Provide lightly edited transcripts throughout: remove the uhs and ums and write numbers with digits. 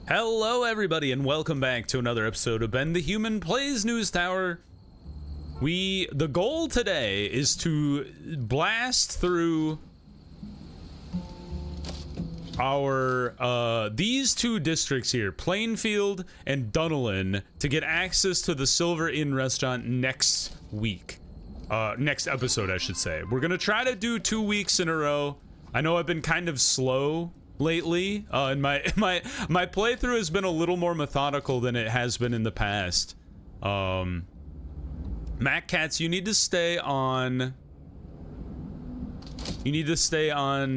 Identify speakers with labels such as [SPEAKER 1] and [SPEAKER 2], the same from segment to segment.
[SPEAKER 1] Hello everybody and welcome back to another episode of Ben the Human Plays News Tower. The goal today is to blast through our these two districts here, Plainfield and Dunellen, to get access to the Silver Inn restaurant next week. Next episode, I should say. We're gonna try to do 2 weeks in a row. I know I've been kind of slow lately, and my playthrough has been a little more methodical than it has been in the past. Mac Cats, you need to stay on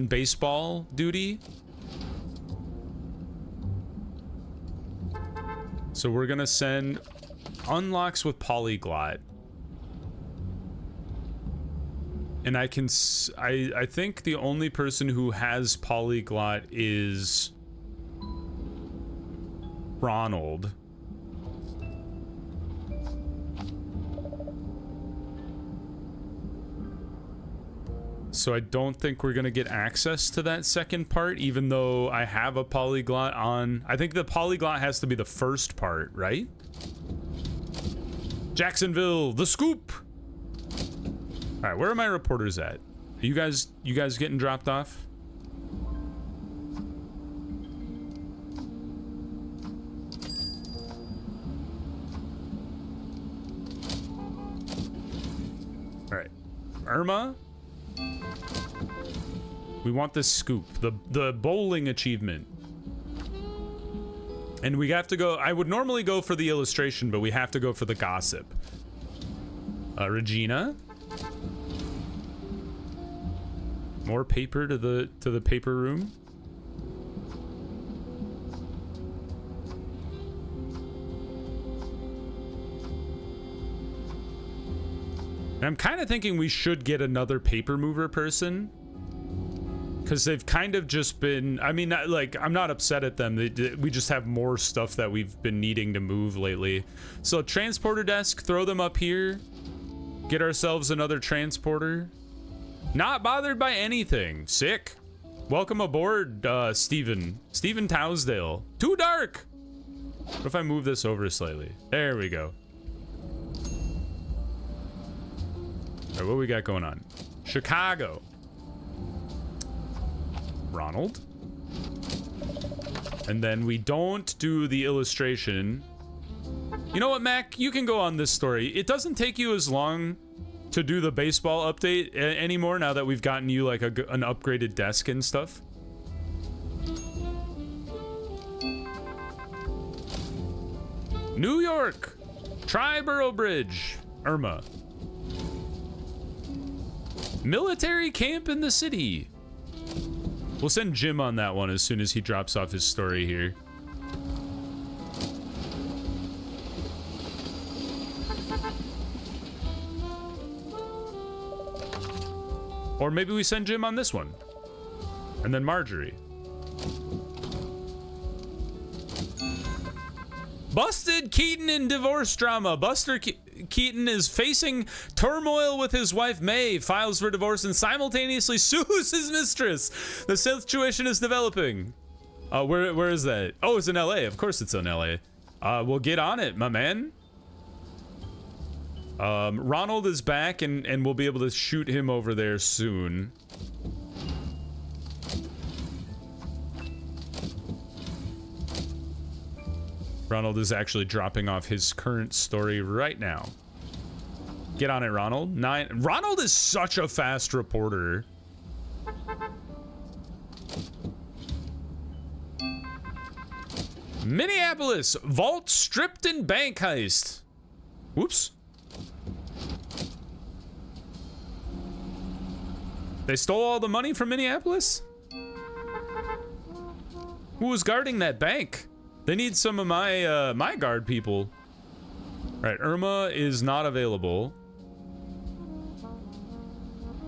[SPEAKER 1] baseball duty. So we're gonna send unlocks with polyglot. And I think the only person who has polyglot is Ronald. So I don't think we're gonna get access to that second part, even though I have a polyglot on. I think the polyglot has to be the first part, right? Jacksonville, the scoop. All right, where are my reporters at? Are you guys getting dropped off? All right, Irma. We want the scoop, the bowling achievement. And we have to go, I would normally go for the illustration, but we have to go for the gossip. Regina. More paper to the paper room. And I'm kind of thinking we should get another paper mover person, because they've kind of just been, I mean, like, I'm not upset at them. We just have more stuff that we've been needing to move lately. So transporter desk, throw them up here. Get ourselves another transporter. Not bothered by anything. Sick. Welcome aboard, Steven Tousdale. Too dark. What if I move this over slightly? There we go. All right, what we got going on? Chicago. Ronald. And then we don't do the illustration. You know what, Mac? You can go on this story. It doesn't take you as long to do the baseball update anymore now that we've gotten you like an upgraded desk and stuff. New York, Triborough Bridge, Irma. Military camp in the city. We'll send Jim on that one as soon as he drops off his story here. Or maybe we send Jim on this one. And then Marjorie. Busted Keaton in divorce drama. Buster Keaton is facing turmoil with his wife May, files for divorce, and simultaneously sues his mistress. The situation is developing. Where is that? Oh, it's in LA. Of course it's in LA. We'll get on it, my man. Ronald is back, and we'll be able to shoot him over there soon. Ronald is actually dropping off his current story right now. Get on it, Ronald. Ronald is such a fast reporter. Minneapolis, vault stripped and bank heist. Whoops. They stole all the money from Minneapolis? Who was guarding that bank? They need some of my my guard people. All right, Irma is not available.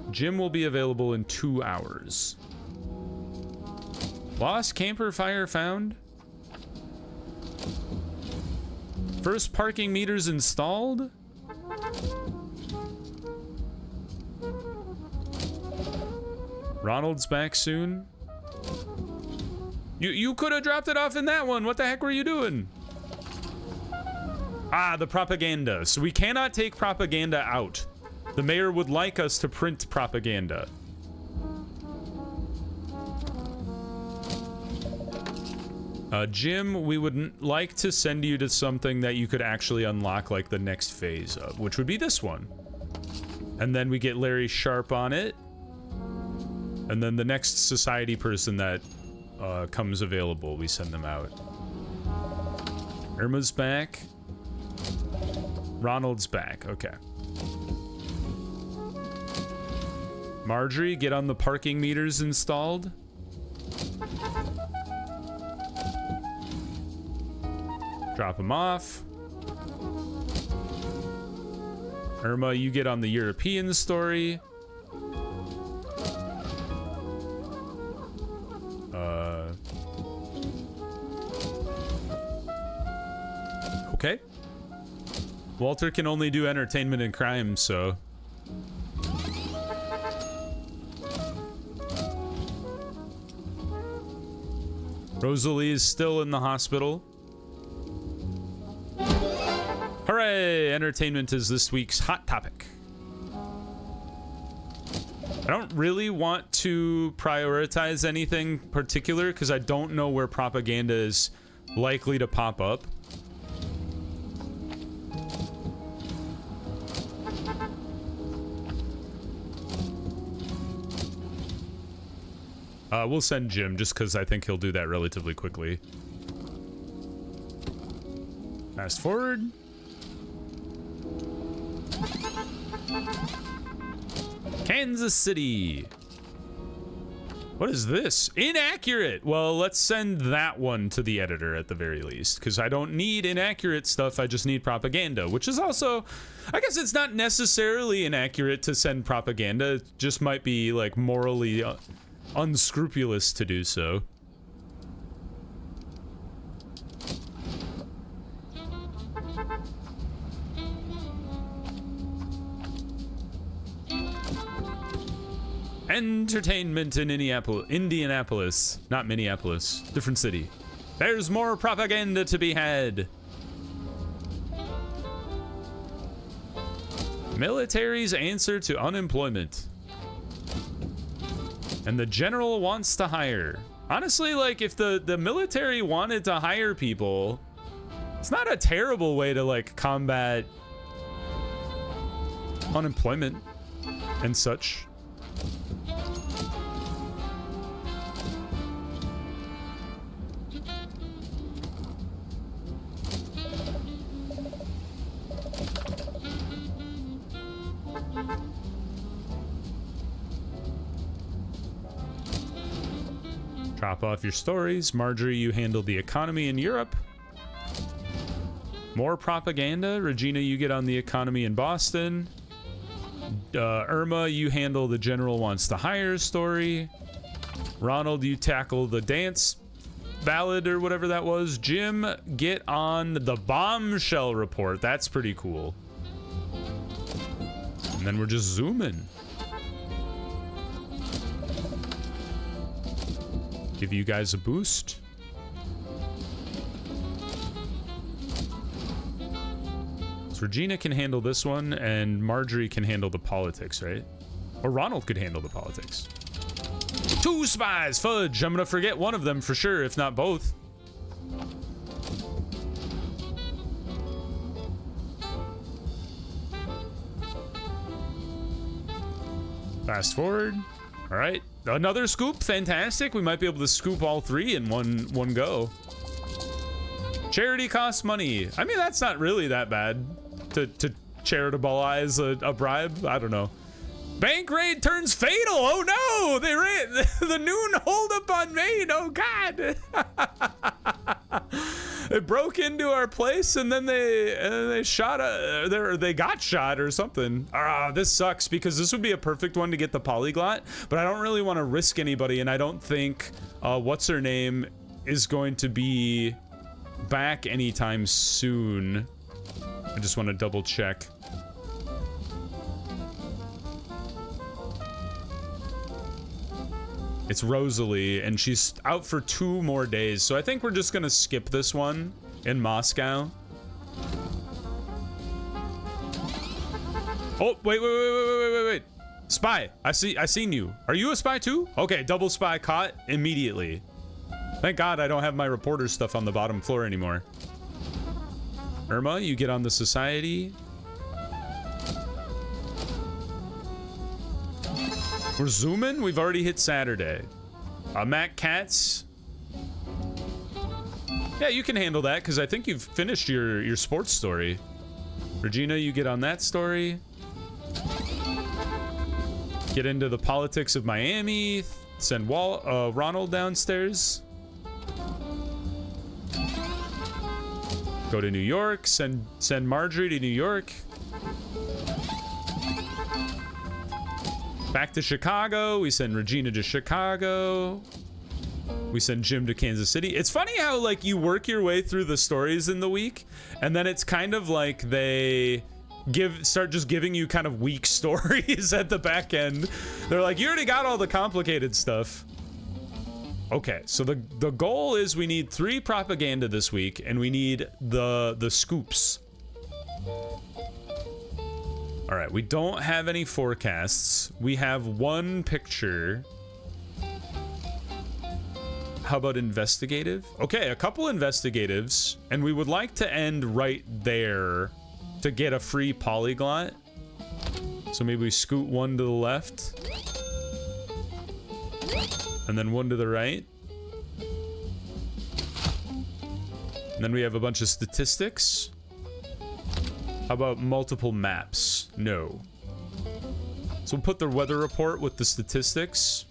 [SPEAKER 1] Jim will be available in 2 hours. Lost camper fire found. First parking meters installed. Ronald's back soon. You could have dropped it off in that one. What the heck were you doing? Ah, the propaganda. So we cannot take propaganda out. The mayor would like us to print propaganda. Jim, we would like to send you to something that you could actually unlock like the next phase of, which would be this one. And then we get Larry Sharp on it. And then the next society person that comes available, we send them out. Irma's back. Ronald's back. Okay. Marjorie, get on the parking meters installed. Drop them off. Irma, you get on the European story. Okay. Walter can only do entertainment and crime, so... Rosalie is still in the hospital. Hooray! Entertainment is this week's hot topic. I don't really want to prioritize anything particular because I don't know where propaganda is likely to pop up. We'll send Jim just because I think he'll do that relatively quickly. Fast forward. Kansas City. What is this? Inaccurate. Well, let's send that one to the editor at the very least, because I don't need inaccurate stuff. I just need propaganda, which is also, I guess it's not necessarily inaccurate to send propaganda. It just might be like morally unscrupulous to do so. Entertainment in Indianapolis. Not Minneapolis. Different city. There's more propaganda to be had. Military's answer to unemployment. And the general wants to hire. Honestly, like, if the military wanted to hire people, it's not a terrible way to, like, combat unemployment and such. Drop off your stories. Marjorie, you handle the economy in Europe. More propaganda. Regina, you get on the economy in Boston. Irma, you handle the general wants to hire story. Ronald, you tackle the dance ballad or whatever that was. Jim, get on the bombshell report. That's pretty cool. And then we're just zooming. Give you guys a boost. So Regina can handle this one, and Marjorie can handle the politics, right? Or Ronald could handle the politics. 2 spies! Fudge! I'm gonna forget one of them for sure, if not both. Fast forward. All right. Another scoop. Fantastic. We might be able to scoop all 3 in one go. Charity costs money. I mean, that's not really that bad to charitabilize a bribe. I don't know. Bank raid turns fatal. Oh no! They ran the noon holdup on Maine. Oh god! They broke into our place and then they shot they got shot or something. This sucks because this would be a perfect one to get the polyglot, but I don't really want to risk anybody, and I don't think what's her name is going to be back anytime soon. I just want to double check. It's Rosalie, and she's out for 2 more days. So I think we're just gonna skip this one in Moscow. Oh, wait. Spy, I seen you. Are you a spy too? Okay, double spy caught immediately. Thank God I don't have my reporter stuff on the bottom floor anymore. Irma, you get on the society. We're zooming. We've already hit Saturday. Matt Katz. Yeah, you can handle that because I think you've finished your sports story. Regina, you get on that story. Get into the politics of Miami. Send Ronald downstairs. Go to New York. Send Marjorie to New York. Back to Chicago. We send Regina to Chicago. We send Jim to Kansas City. It's funny how, like, you work your way through the stories in the week, and then it's kind of like they start just giving you kind of weak stories at the back end. They're like, you already got all the complicated stuff. Okay, so the goal is we need 3 propaganda this week, and we need the scoops. All right, we don't have any forecasts. We have 1 picture. How about investigative? Okay, a couple investigatives, and we would like to end right there to get a free polyglot. So maybe we scoot 1 to the left. And then 1 to the right. And then we have a bunch of statistics. How about multiple maps? No. So we'll put the weather report with the statistics.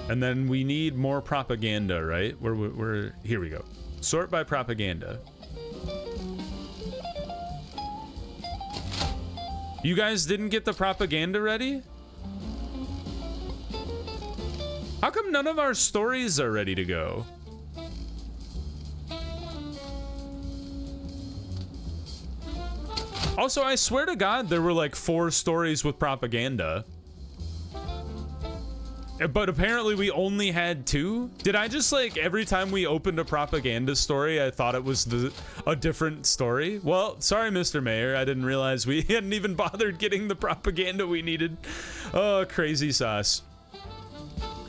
[SPEAKER 1] And then we need more propaganda, right? We're here we go. Sort by propaganda. You guys didn't get the propaganda ready? How come none of our stories are ready to go? Also, I swear to God, there were like 4 stories with propaganda. But apparently we only had 2? Did I just, like, every time we opened a propaganda story, I thought it was a different story? Well, sorry, Mr. Mayor. I didn't realize we hadn't even bothered getting the propaganda we needed. Oh, crazy sauce.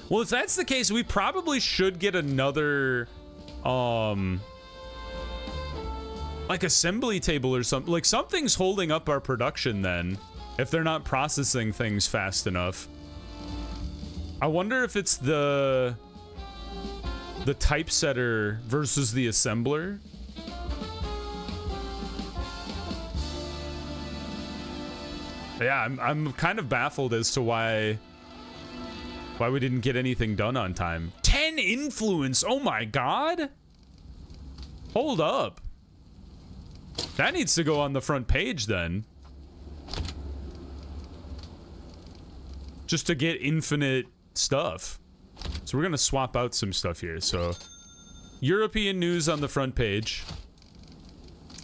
[SPEAKER 1] Well, if that's the case, we probably should get another, like assembly table or something. Like something's holding up our production then, if they're not processing things fast enough. I wonder if it's the typesetter versus the assembler. Yeah, I'm kind of baffled as to why we didn't get anything done on time. 10 influence. Oh my God. Hold up. That needs to go on the front page then. Just to get infinite stuff. So we're gonna swap out some stuff here. So European news on the front page.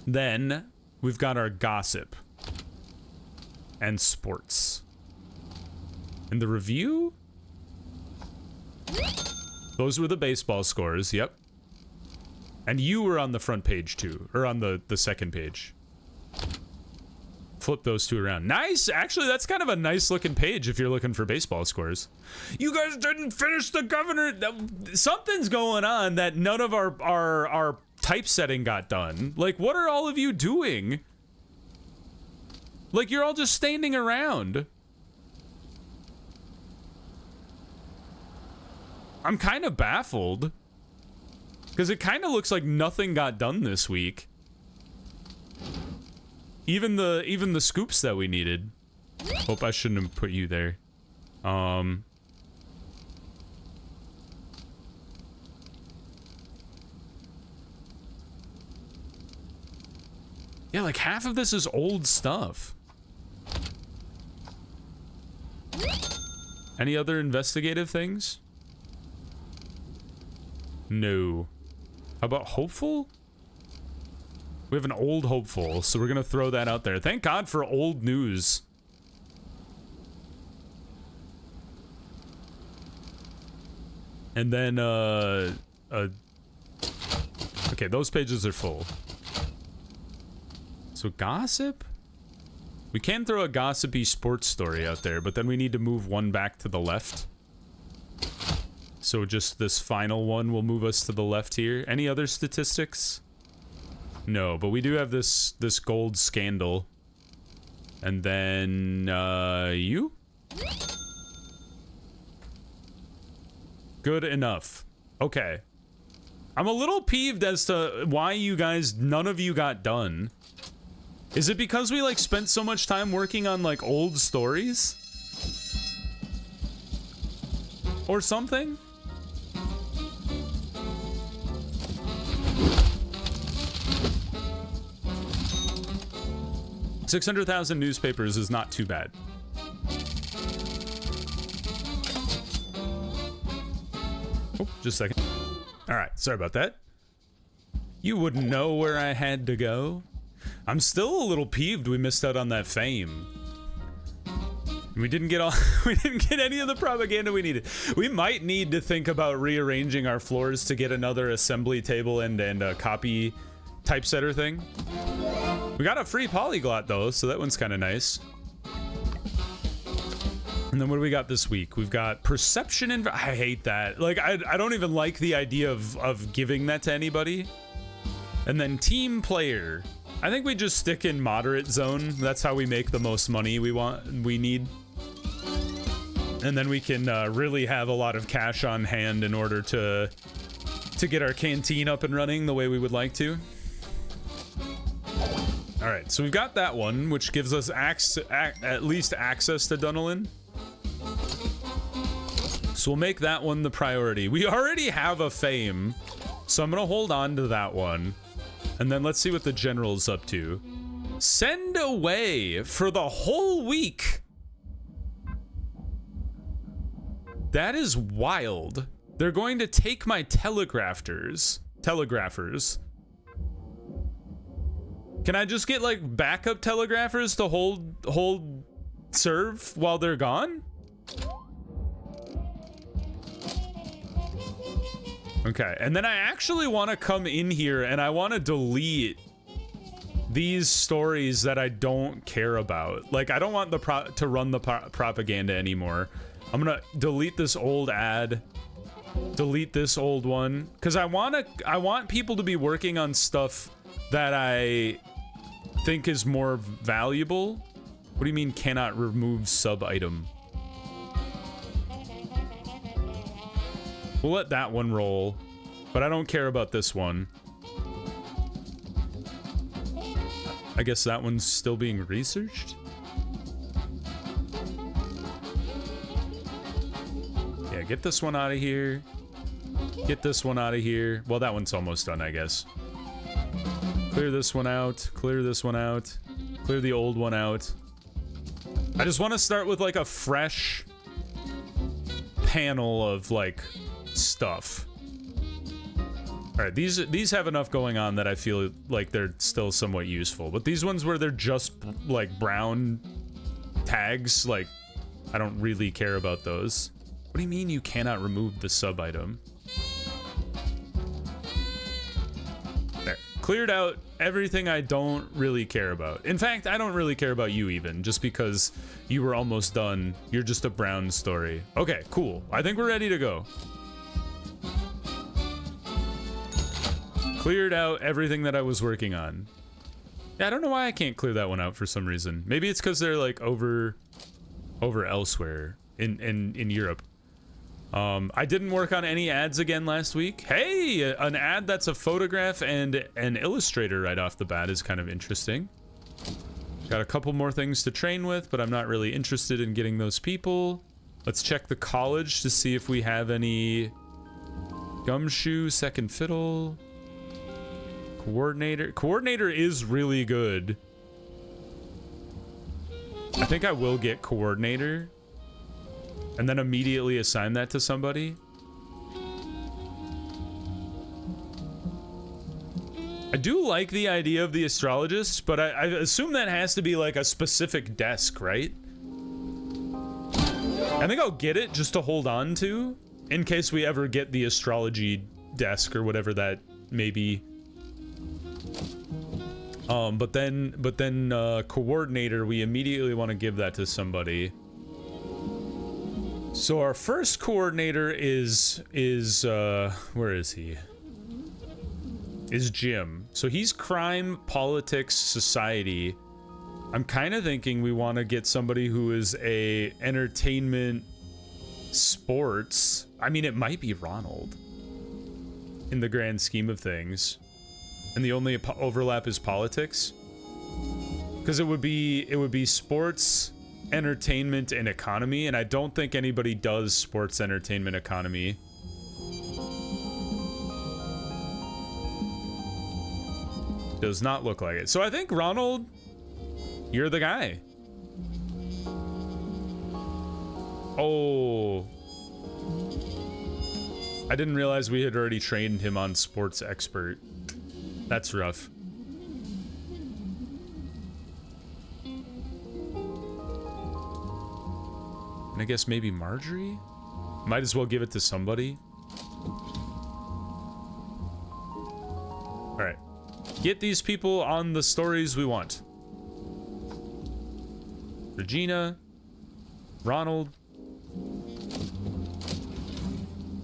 [SPEAKER 1] Then we've got our gossip and sports. And the review? Those were the baseball scores, yep. And you were on the front page too, or on the second page. Flip those 2 around. Nice! Actually, that's kind of a nice looking page if you're looking for baseball scores. You guys didn't finish the governor. Something's going on that none of our typesetting got done. Like, what are all of you doing? Like, you're all just standing around. I'm kind of baffled. Because it kind of looks like nothing got done this week. Even the scoops that we needed. Hope I shouldn't have put you there. Yeah, like half of this is old stuff. Any other investigative things? No. How about hopeful? We have an old hopeful, so we're gonna throw that out there. Thank God for old news. And then, okay, those pages are full. So gossip? We can throw a gossipy sports story out there, but then we need to move one back to the left. So just this final one will move us to the left here. Any other statistics? No, but we do have this gold scandal. And then, you? Good enough. Okay. I'm a little peeved as to why you guys, none of you got done. Is it because we, like, spent so much time working on, like, old stories? Or something? $600,000 newspapers is not too bad. Oh, just a second. All right, sorry about that. You wouldn't know where I had to go. I'm still a little peeved we missed out on that fame. We didn't get all we didn't get any of the propaganda we needed. We might need to think about rearranging our floors to get another assembly table and a copy typesetter thing. We got a free polyglot though, so that one's kind of nice. And then what do we got this week? We've got perception and I hate that. Like I don't even like the idea of giving that to anybody. And then team player. I think we just stick in moderate zone. That's how we make the most money we need. And then we can really have a lot of cash on hand in order to get our canteen up and running the way we would like to. All right, so we've got that one, which gives us at least access to Dunelin. So we'll make that one the priority. We already have a fame, so I'm gonna hold on to that one. And then let's see what the general's up to. Send away for the whole week. That is wild. They're going to take my telegraphers. Can I just get like backup telegraphers to hold serve while they're gone? Okay, and then I actually want to come in here and I want to delete these stories that I don't care about. Like, I don't want to run the propaganda anymore. I'm gonna delete this old ad, delete this old one, because I want people to be working on stuff that I think is more valuable. What do you mean cannot remove sub item? We'll let that one roll, but I don't care about this one. I guess that one's still being researched? Yeah, get this one out of here. Get this one out of here. Well, that one's almost done, I guess. Clear this one out. Clear this one out. Clear the old one out. I just want to start with like a fresh panel of like stuff. All right, these have enough going on that I feel like they're still somewhat useful. But these ones where they're just like brown tags, like I don't really care about those. What do you mean you cannot remove the sub item? There. Cleared out everything I don't really care about. In fact, I don't really care about you even, just because you were almost done. You're just a brown story. Okay, cool. I think we're ready to go. Cleared out everything that I was working on. Yeah, I don't know why I can't clear that one out for some reason. Maybe it's because they're like over elsewhere in Europe. I didn't work on any ads again last week. Hey, an ad that's a photograph and an illustrator right off the bat is kind of interesting. Got a couple more things to train with, but I'm not really interested in getting those people. Let's check the college to see if we have any gumshoe, second fiddle. Coordinator is really good. I think I will get coordinator and then immediately assign that to somebody. I do like the idea of the astrologist, but I assume that has to be like a specific desk, right? I think I'll get it just to hold on to in case we ever get the astrology desk or whatever that may be. But then coordinator, we immediately want to give that to somebody. So our first coordinator is where is he? Is Jim. So he's crime, politics, society. I'm kind of thinking we want to get somebody who is a entertainment, sports. I mean, it might be Ronald in the grand scheme of things. And the only overlap is politics. Because it would be sports, entertainment, and economy, and I don't think anybody does sports, entertainment, economy. Does not look like it. So I think Ronald, you're the guy. Oh. I didn't realize we had already trained him on sports expert. That's rough. And I guess maybe Marjorie? Might as well give it to somebody. Alright. Get these people on the stories we want. Regina. Ronald.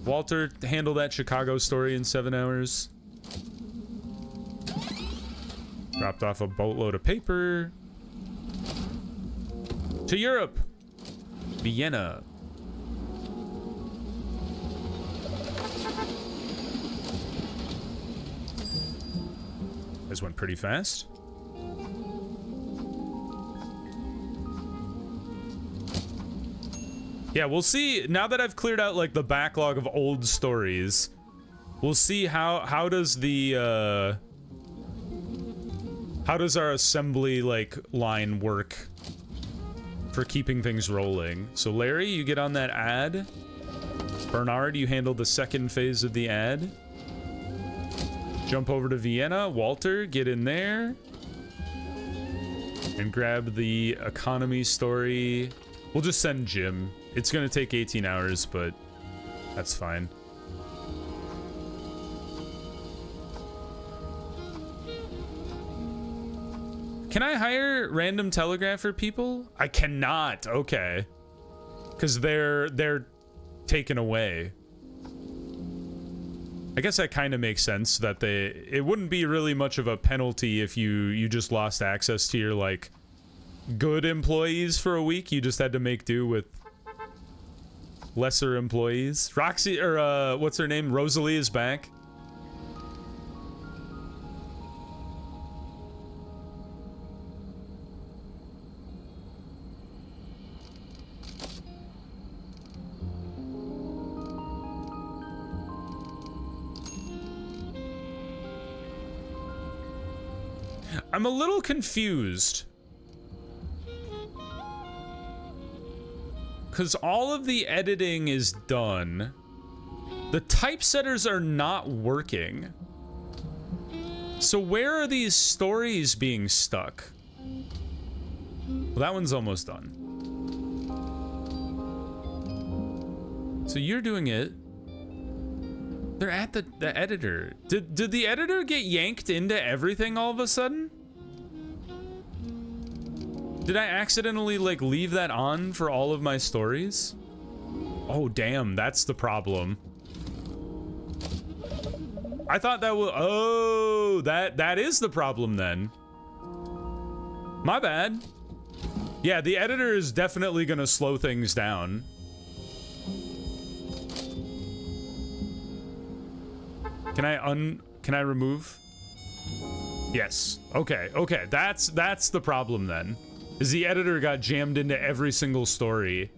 [SPEAKER 1] Walter, handle that Chicago story in 7 hours. Dropped off a boatload of paper. To Europe. Vienna. This went pretty fast. Yeah, we'll see. Now that I've cleared out like the backlog of old stories, we'll see how does the how does our assembly like line work for keeping things rolling. So Larry, you get on that ad. Bernard, you handle the second phase of the ad. Jump over to Vienna. Walter, get in there and grab the economy story. We'll just send Jim. It's gonna take 18 hours, but that's fine. Can I hire random telegrapher people? I cannot. Okay. Because they're taken away. I guess that kind of makes sense that it wouldn't be really much of a penalty if you just lost access to your like good employees for a week. You just had to make do with lesser employees. Roxy, or what's her name? Rosalie is back. I'm a little confused. Because all of the editing is done. The typesetters are not working. So where are these stories being stuck? Well, that one's almost done. So you're doing it. They're at the editor. Did the editor get yanked into everything all of a sudden? Did I accidentally, like, leave that on for all of my stories? Oh, damn, that's the problem. I thought that was... Oh, that is the problem, then. My bad. Yeah, the editor is definitely gonna slow things down. Can I remove? Yes. Okay, okay, that's the problem, then. Is the editor got jammed into every single story.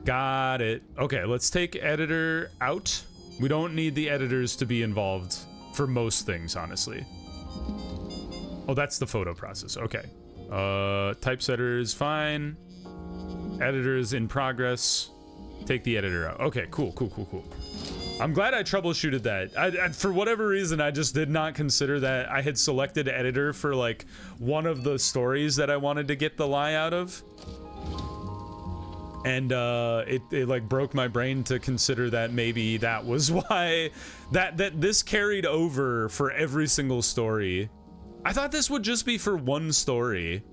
[SPEAKER 1] Got it. Okay, let's take editor out. We don't need the editors to be involved for most things, honestly. Oh, that's the photo process. Okay. Typesetter is fine. Editor is in progress. Take the editor out. Okay, cool. I'm glad I troubleshooted that. I for whatever reason, I just did not consider that I had selected editor for like one of the stories that I wanted to get the lie out of. And it like broke my brain to consider that maybe that was why that this carried over for every single story. I thought this would just be for one story,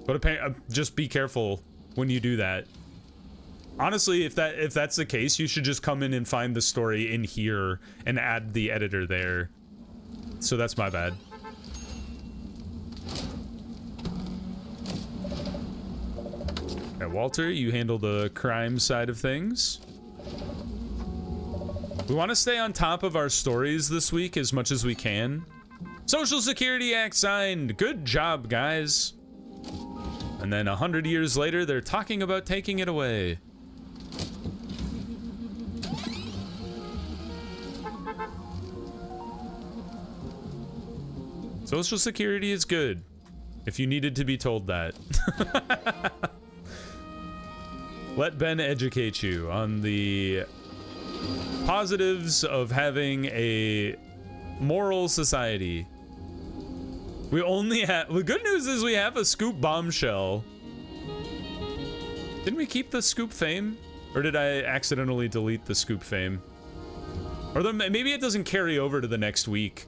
[SPEAKER 1] but just be careful when you do that. Honestly, if that's the case, you should just come in and find the story in here and add the editor there. So that's my bad. Okay, Walter, you handle the crime side of things. We want to stay on top of our stories this week as much as we can. Social Security Act signed. Good job, guys. And then 100 years later, they're talking about taking it away. Social Security is good, if you needed to be told that. Let Ben educate you on the positives of having a moral society. We only have... The good news is we have a scoop bombshell. Didn't we keep the scoop fame? Or did I accidentally delete the scoop fame? Or maybe it doesn't carry over to the next week.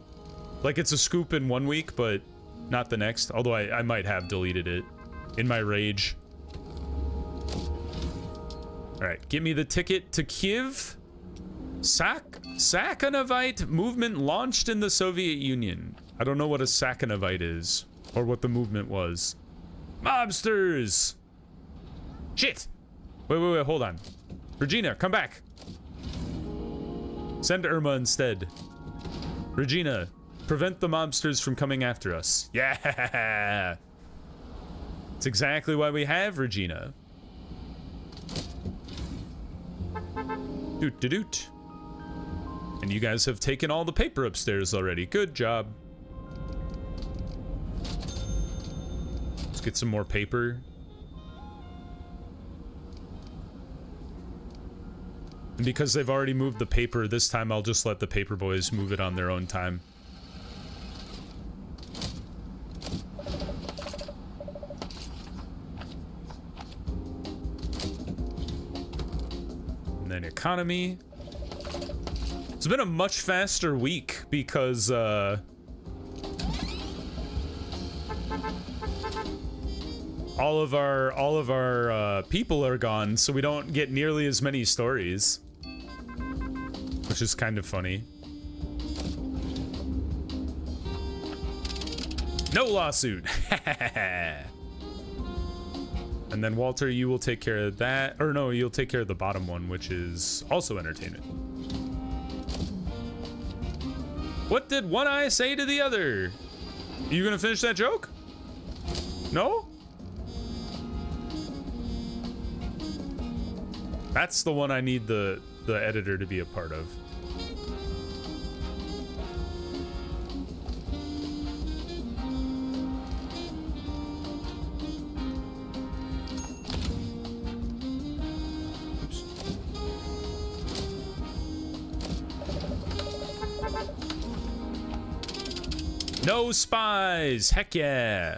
[SPEAKER 1] Like it's a scoop in 1 week, but not the next. Although I might have deleted it in my rage. Alright, give me the ticket to Kiev. Sakhanovite movement launched in the Soviet Union. I don't know what a Sakhanovite is, or what the movement was. Mobsters! Shit! Wait, hold on. Regina, come back! Send Irma instead. Regina, prevent the mobsters from coming after us. Yeah! It's exactly why we have Regina. Doot doot doot. And you guys have taken all the paper upstairs already. Good job. Let's get some more paper. And because they've already moved the paper, this time I'll just let the paper boys move it on their own time. And then economy. It's been a much faster week because all of our people are gone, so we don't get nearly as many stories, which is kind of funny. No lawsuit. And then Walter, you will take care of that, or no, you'll take care of the bottom one, which is also entertainment. What did one eye say to the other? You gonna finish that joke? No? That's the one I need the editor to be a part of. No spies! Heck yeah!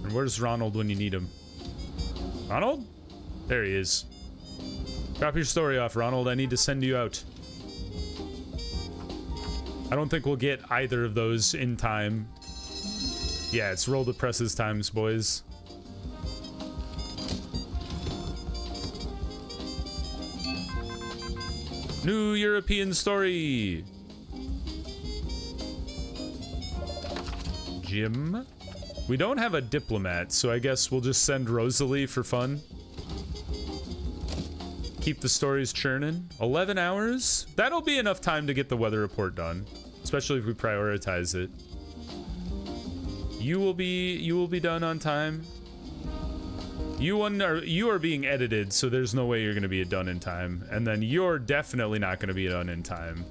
[SPEAKER 1] And where's Ronald when you need him? Ronald? There he is. Drop your story off, Ronald. I need to send you out. I don't think we'll get either of those in time. Yeah, it's roll the presses times, boys. New European story. Jim. We don't have a diplomat, so I guess we'll just send Rosalie for fun. Keep the stories churning. 11 hours? That'll be enough time to get the weather report done, especially if we prioritize it. You will be done on time. You are being edited, so there's no way you're going to be done in time. And then you're definitely not going to be done in time,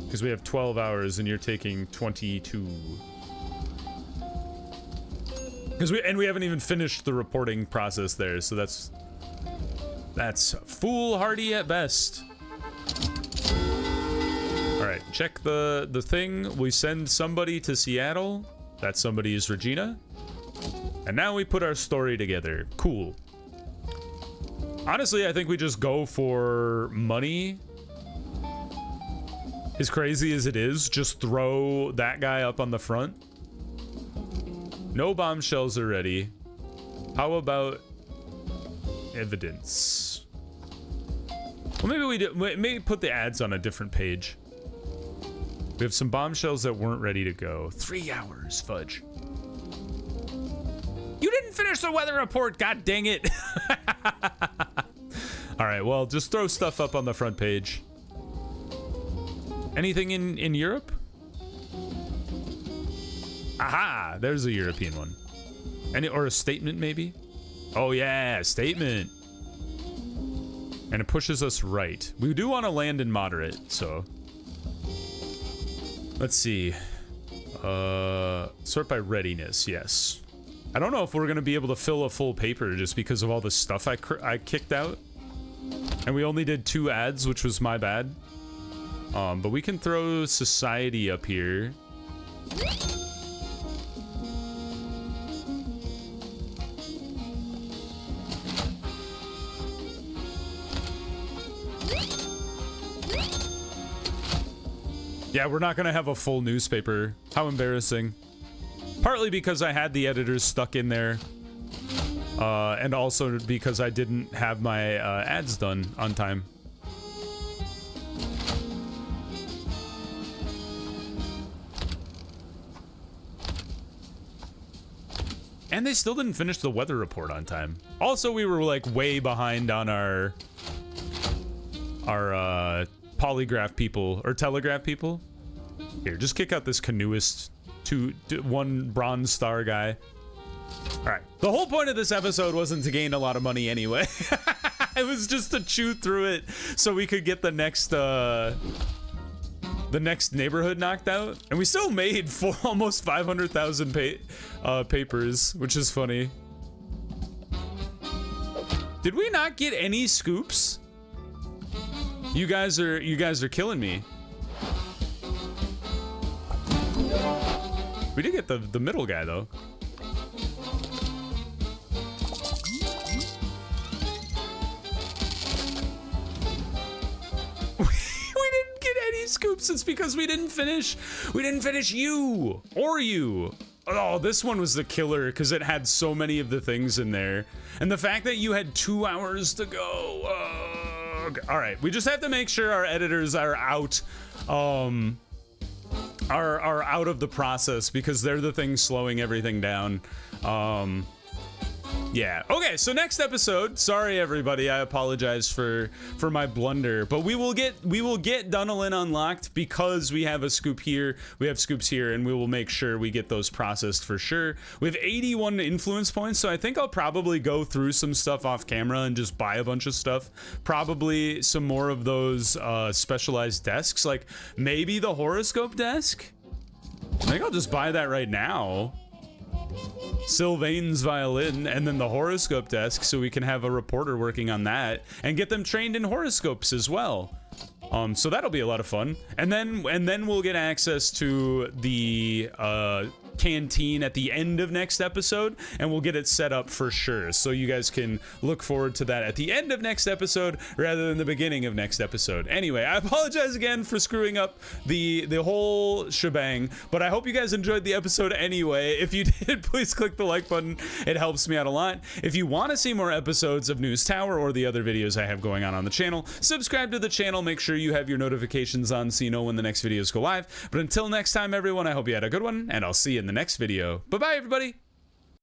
[SPEAKER 1] because we have 12 hours and you're taking 22. Because we haven't even finished the reporting process there, so that's foolhardy at best. All right, check the thing. We send somebody to Seattle. That somebody is Regina. And now we put our story together. Cool. Honestly, I think we just go for money. As crazy as it is, just throw that guy up on the front. No bombshells are ready. How about evidence? Well, maybe we do. Maybe put the ads on a different page. We have some bombshells that weren't ready to go. 3 hours, fudge. You didn't finish the weather report, god dang it. All right, well, just throw stuff up on the front page. Anything in Europe? Aha, there's a European one. Or a statement, maybe? Oh yeah, statement. And it pushes us right. We do want to land in moderate, so. Let's see. Sort by readiness, yes. I don't know if we're going to be able to fill a full paper just because of all the stuff I kicked out. And we only did 2 ads, which was my bad. But we can throw society up here. Yeah, we're not gonna have a full newspaper. How embarrassing. Partly because I had the editors stuck in there. And also because I didn't have my ads done on time. And they still didn't finish the weather report on time. Also, we were like way behind on our polygraph people or telegraph people. Here, just kick out this canoeist, 1 bronze star guy. All right. The whole point of this episode wasn't to gain a lot of money anyway. It was just to chew through it so we could get the next neighborhood knocked out, and we still made almost 500,000 papers, which is funny. Did we not get any scoops? You guys are killing me. We did get the middle guy though. Scoops. It's because we didn't finish you or you. Oh, this one was the killer because it had so many of the things in there, and the fact that you had 2 hours to go. Okay. All right, we just have to make sure our editors are out are out of the process because they're the things slowing everything down. Yeah. Okay, so next episode, sorry everybody, I apologize for my blunder, but we will get Dunalin unlocked because we have a scoop here, we have scoops here, and we will make sure we get those processed for sure. We have 81 influence points, so I think I'll probably go through some stuff off camera and just buy a bunch of stuff. Probably some more of those specialized desks, like maybe the horoscope desk. I think I'll just buy that right now. Sylvain's violin, and then the horoscope desk, so we can have a reporter working on that and get them trained in horoscopes as well. So that'll be a lot of fun. And then we'll get access to the canteen at the end of next episode, and we'll get it set up for sure, so you guys can look forward to that at the end of next episode rather than the beginning of next episode. Anyway, I apologize again for screwing up the whole shebang, but I hope you guys enjoyed the episode anyway. If you did, please click the like button. It helps me out a lot. If you want to see more episodes of News Tower or the other videos I have going on the channel, subscribe to the channel. Make sure you have your notifications on so you know when the next videos go live. But until next time, everyone, I hope you had a good one, and I'll see you in the next video. Bye-bye, everybody.